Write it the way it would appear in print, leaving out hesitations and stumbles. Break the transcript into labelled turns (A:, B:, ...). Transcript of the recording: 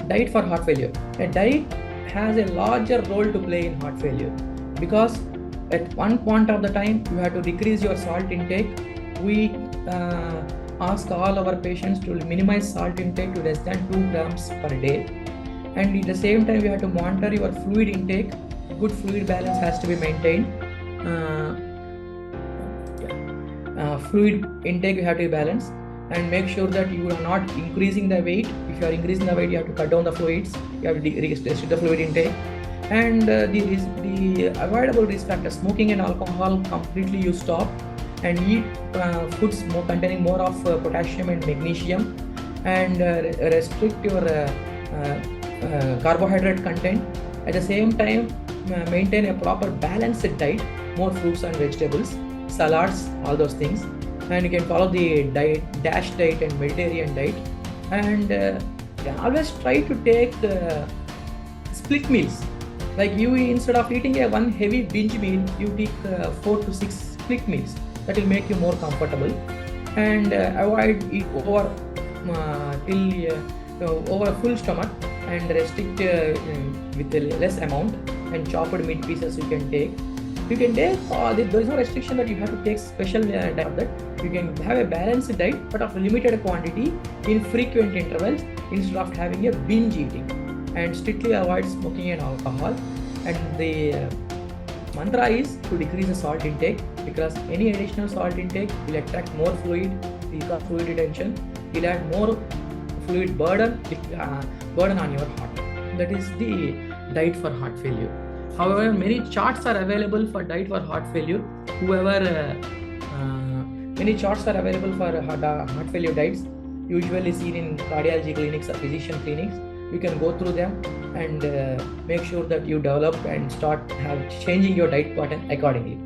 A: Diet for heart failure. A diet has a larger role to play in heart failure because at one point of the time you have to decrease your salt intake. We ask all our patients to minimize salt intake to less than 2 grams per day, and at the same time you have to monitor your fluid intake. Good fluid balance has to be maintained. Fluid intake you have to be balanced, and make sure that you are not increasing the weight. If you are increasing the weight, you have to cut down the fluids. You have to restrict the fluid intake. And the avoidable risk factors: smoking and alcohol, completely you stop, and eat foods containing more of potassium and magnesium, and restrict your carbohydrate content. At the same time, maintain a proper balanced diet, more fruits and vegetables, salads, all those things. And you can follow the diet, DASH diet and Mediterranean diet. And always try to take split meals. Like you, instead of eating a one heavy binge meal, you take 4 to 6 split meals. That will make you more comfortable. And avoid eat over over a full stomach, and restrict with a less amount, and chopped meat pieces you can take. You can take, there is no restriction that you have to take special diet of that. You can have a balanced diet but of limited quantity in frequent intervals, instead of having a binge eating. And strictly avoid smoking and alcohol. And the mantra is to decrease the salt intake, because any additional salt intake will attract more fluid, will cause fluid retention, will add more fluid burden on your heart. That is the diet for heart failure. However, many charts are available for diet for heart failure. Many charts are available for heart failure diets, usually seen in cardiology clinics or physician clinics. You can go through them and make sure that you develop and start changing your diet pattern accordingly.